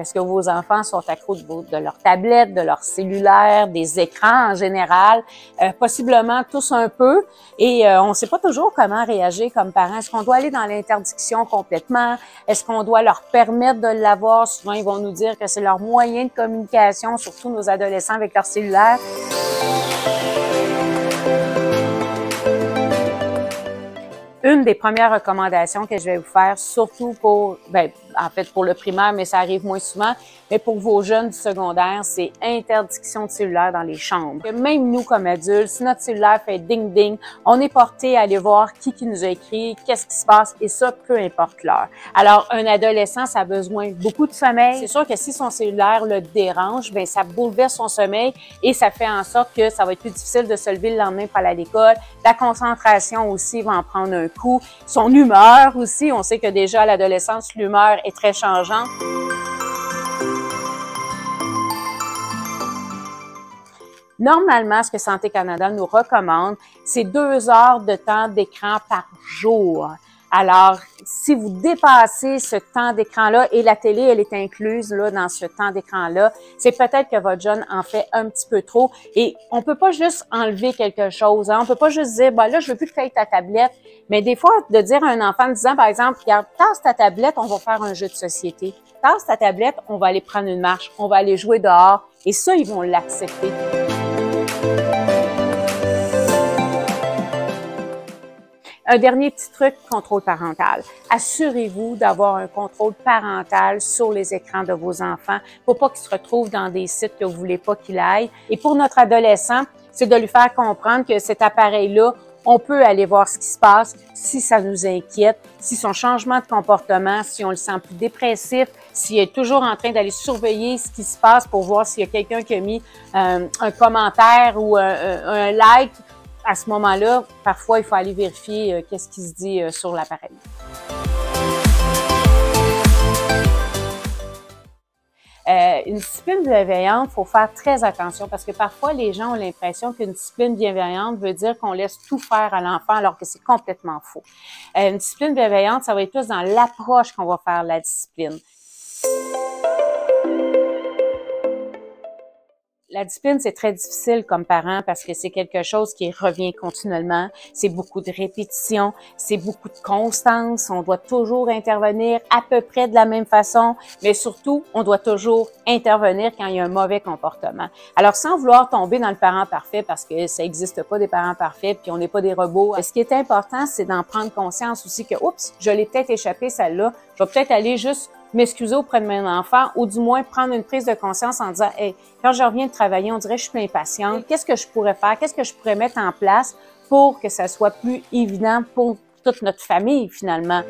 Est-ce que vos enfants sont accros de leur tablette, de leur cellulaire, des écrans en général? Possiblement tous un peu. Et on ne sait pas toujours comment réagir comme parents. Est-ce qu'on doit aller dans l'interdiction complètement? Est-ce qu'on doit leur permettre de l'avoir? Souvent, ils vont nous dire que c'est leur moyen de communication, surtout nos adolescents avec leur cellulaire. Une des premières recommandations que je vais vous faire, surtout pour, en fait pour le primaire, mais ça arrive moins souvent, mais pour vos jeunes du secondaire, c'est interdiction de cellulaire dans les chambres. Même nous, comme adultes, si notre cellulaire fait ding-ding, on est porté à aller voir qui nous a écrit, qu'est-ce qui se passe, et ça, peu importe l'heure. Alors, un adolescent, ça a besoin de beaucoup de sommeil. C'est sûr que si son cellulaire le dérange, bien, ça bouleverse son sommeil et ça fait en sorte que ça va être plus difficile de se lever le lendemain pour aller à l'école. La concentration aussi va en prendre un coup. Son humeur aussi, on sait que déjà à l'adolescence, l'humeur est très changeante. Normalement, ce que Santé Canada nous recommande, c'est 2 heures de temps d'écran par jour. Alors, si vous dépassez ce temps d'écran-là, et la télé, elle est incluse là dans ce temps d'écran-là, c'est peut-être que votre jeune en fait un petit peu trop. Et on peut pas juste enlever quelque chose. Hein? On peut pas juste dire, là, je veux plus que tu aies ta tablette. Mais des fois, de dire à un enfant, en disant, par exemple, regarde, tasse ta tablette, on va faire un jeu de société. Tasse ta tablette, on va aller prendre une marche, on va aller jouer dehors. Et ça, ils vont l'accepter. Un dernier petit truc, contrôle parental. Assurez-vous d'avoir un contrôle parental sur les écrans de vos enfants pour pas qu'ils se retrouvent dans des sites que vous voulez pas qu'il aille. Et pour notre adolescent, c'est de lui faire comprendre que cet appareil-là, on peut aller voir ce qui se passe si ça nous inquiète, si son changement de comportement, si on le sent plus dépressif, s'il est toujours en train d'aller surveiller ce qui se passe pour voir s'il y a quelqu'un qui a mis un commentaire ou un like. À ce moment-là, parfois, il faut aller vérifier qu'est-ce qui se dit sur l'appareil. Une discipline bienveillante, il faut faire très attention parce que parfois, les gens ont l'impression qu'une discipline bienveillante veut dire qu'on laisse tout faire à l'enfant alors que c'est complètement faux. Une discipline bienveillante, ça va être plus dans l'approche qu'on va faire la discipline. La discipline, c'est très difficile comme parent parce que c'est quelque chose qui revient continuellement. C'est beaucoup de répétition, c'est beaucoup de constance. On doit toujours intervenir à peu près de la même façon, mais surtout, on doit toujours intervenir quand il y a un mauvais comportement. Alors, sans vouloir tomber dans le parent parfait parce que ça n'existe pas des parents parfaits puis on n'est pas des robots. Ce qui est important, c'est d'en prendre conscience aussi que, oups, je l'ai peut-être échappé celle-là. Je vais peut-être aller juste m'excuser auprès de mon enfant ou du moins prendre une prise de conscience en disant « Hey, quand je reviens de travailler, on dirait que je suis impatiente. Qu'est-ce que je pourrais faire? Qu'est-ce que je pourrais mettre en place pour que ça soit plus évident pour toute notre famille finalement? »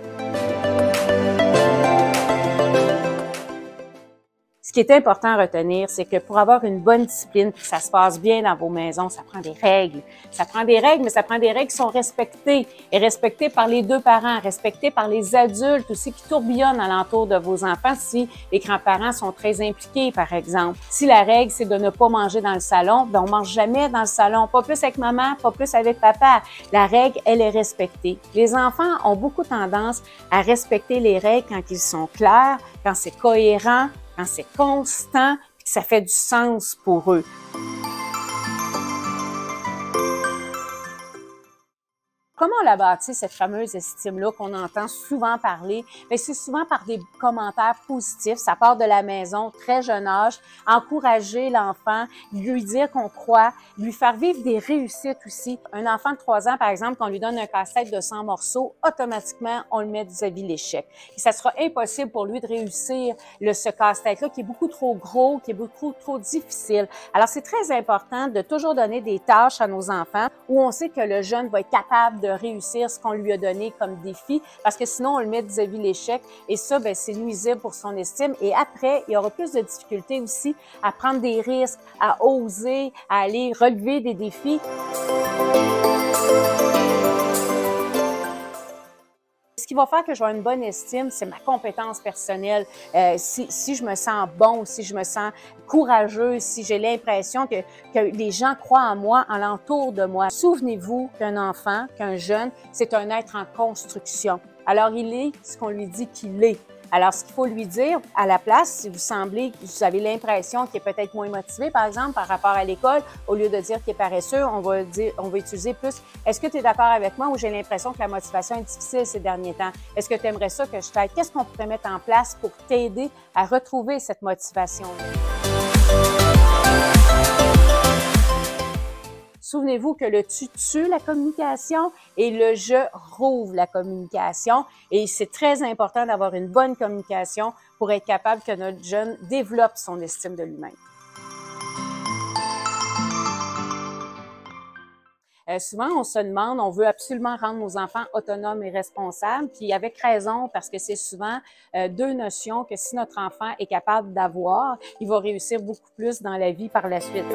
Ce qui est important à retenir, c'est que pour avoir une bonne discipline, que ça se passe bien dans vos maisons, ça prend des règles. Ça prend des règles, mais ça prend des règles qui sont respectées. Et respectées par les deux parents, respectées par les adultes aussi qui tourbillonnent alentour de vos enfants si les grands-parents sont très impliqués, par exemple. Si la règle, c'est de ne pas manger dans le salon, on mange jamais dans le salon. Pas plus avec maman, pas plus avec papa. La règle, elle est respectée. Les enfants ont beaucoup tendance à respecter les règles quand ils sont clairs, quand c'est cohérent, quand c'est constant, puis que ça fait du sens pour eux. Comment on la bâtit, cette fameuse estime-là qu'on entend souvent parler? Bien, c'est souvent par des commentaires positifs. Ça part de la maison, très jeune âge. Encourager l'enfant, lui dire qu'on croit, lui faire vivre des réussites aussi. Un enfant de 3 ans, par exemple, qu'on lui donne un casse-tête de 100 morceaux, automatiquement, on le met vis-à-vis l'échec. Et ça sera impossible pour lui de réussir ce casse-tête-là qui est beaucoup trop gros, qui est beaucoup trop difficile. Alors, c'est très important de toujours donner des tâches à nos enfants où on sait que le jeune va être capable de réussir ce qu'on lui a donné comme défi, parce que sinon, on le met vis-à-vis l'échec et ça, ben, c'est nuisible pour son estime. Et après, il y aura plus de difficultés aussi à prendre des risques, à oser, à aller relever des défis. Ce qui va faire que je vais avoir une bonne estime, c'est ma compétence personnelle. Si je me sens bon, si je me sens courageux, si j'ai l'impression que les gens croient en moi, alentour de moi. Souvenez-vous qu'un enfant, qu'un jeune, c'est un être en construction. Alors, il est ce qu'on lui dit qu'il est. Alors, ce qu'il faut lui dire à la place, si vous avez l'impression qu'il est peut-être moins motivé, par exemple, par rapport à l'école, au lieu de dire qu'il est paresseux, on va utiliser plus « Est-ce que tu es d'accord avec moi ou j'ai l'impression que la motivation est difficile ces derniers temps? Est-ce que tu aimerais ça que je t'aide? Qu'est-ce qu'on pourrait mettre en place pour t'aider à retrouver cette motivation-là? » Souvenez-vous que le « tu tue la communication » et le « je rouvre la communication ». Et c'est très important d'avoir une bonne communication pour être capable que notre jeune développe son estime de lui-même. Souvent, on se demande, on veut absolument rendre nos enfants autonomes et responsables, puis avec raison, parce que c'est souvent deux notions que si notre enfant est capable d'avoir, il va réussir beaucoup plus dans la vie par la suite.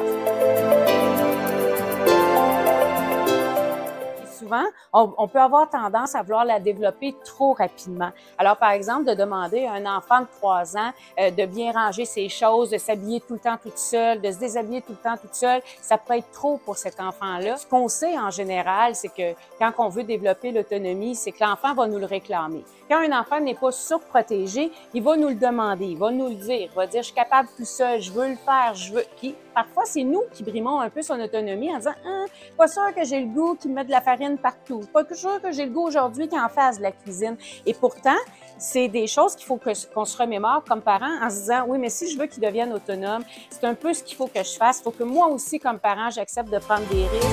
Souvent, on peut avoir tendance à vouloir la développer trop rapidement. Alors, par exemple, de demander à un enfant de 3 ans de bien ranger ses choses, de s'habiller tout le temps toute seule, de se déshabiller tout le temps toute seule, ça peut être trop pour cet enfant-là. Ce qu'on sait en général, c'est que quand on veut développer l'autonomie, c'est que l'enfant va nous le réclamer. Quand un enfant n'est pas surprotégé, il va nous le demander, il va nous le dire, il va dire « je suis capable tout seul, je veux le faire, je veux… » Puis, parfois, c'est nous qui brimons un peu son autonomie en disant « pas sûr que j'ai le goût qu'il mette de la farine partout, pas sûr que j'ai le goût aujourd'hui qu'il en fasse de la cuisine. » Et pourtant, c'est des choses qu'il faut qu'on se remémore comme parents en se disant « oui, mais si je veux qu'il devienne autonome, c'est un peu ce qu'il faut que je fasse. Il faut que moi aussi, comme parent, j'accepte de prendre des risques. »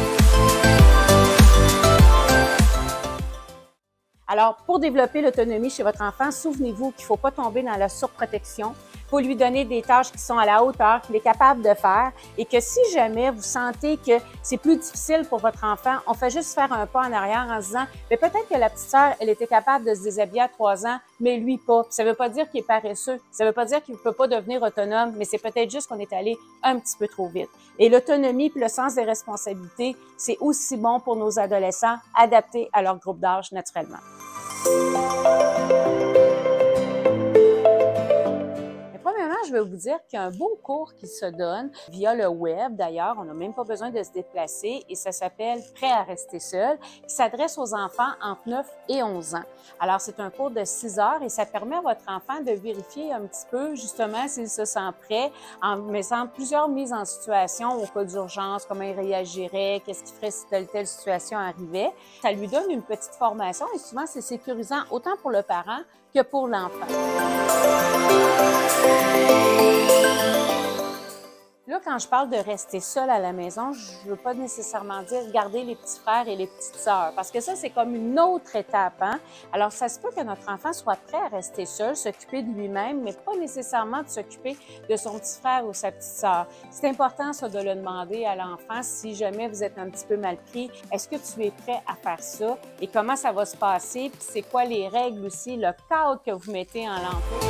Alors, pour développer l'autonomie chez votre enfant, souvenez-vous qu'il ne faut pas tomber dans la surprotection. Il faut lui donner des tâches qui sont à la hauteur, qu'il est capable de faire et que si jamais vous sentez que c'est plus difficile pour votre enfant, on fait juste faire un pas en arrière en se disant « mais peut-être que la petite sœur, elle était capable de se déshabiller à 3 ans, mais lui pas. » Ça ne veut pas dire qu'il est paresseux, ça ne veut pas dire qu'il ne peut pas devenir autonome, mais c'est peut-être juste qu'on est allé un petit peu trop vite. Et l'autonomie puis le sens des responsabilités, c'est aussi bon pour nos adolescents, adaptés à leur groupe d'âge naturellement. Premièrement, je vais vous dire qu'il y a un beau cours qui se donne via le web. D'ailleurs, on n'a même pas besoin de se déplacer et ça s'appelle « Prêt à rester seul » qui s'adresse aux enfants entre 9 et 11 ans. Alors, c'est un cours de 6 heures et ça permet à votre enfant de vérifier un petit peu justement s'il se sent prêt en mettant plusieurs mises en situation au cas d'urgence, comment il réagirait, qu'est-ce qu'il ferait si telle situation arrivait. Ça lui donne une petite formation et souvent, c'est sécurisant autant pour le parent que pour l'enfant. Là, quand je parle de rester seul à la maison, je ne veux pas nécessairement dire garder les petits frères et les petites sœurs, parce que ça, c'est comme une autre étape, hein? Alors, ça se peut que notre enfant soit prêt à rester seul, s'occuper de lui-même, mais pas nécessairement de s'occuper de son petit frère ou sa petite sœur. C'est important, ça, de le demander à l'enfant si jamais vous êtes un petit peu mal pris. Est-ce que tu es prêt à faire ça? Et comment ça va se passer? Puis c'est quoi les règles aussi, le cadre que vous mettez en l'entour?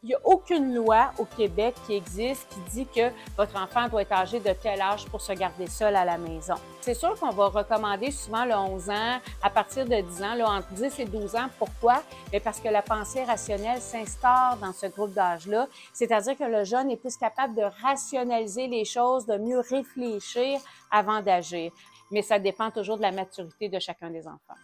Il n'y a aucune loi au Québec qui existe qui dit que votre enfant doit être âgé de tel âge pour se garder seul à la maison. C'est sûr qu'on va recommander souvent le 11 ans, à partir de 10 ans, là, entre 10 et 12 ans. Pourquoi? Bien parce que la pensée rationnelle s'instaure dans ce groupe d'âge-là, c'est-à-dire que le jeune est plus capable de rationaliser les choses, de mieux réfléchir avant d'agir. Mais ça dépend toujours de la maturité de chacun des enfants.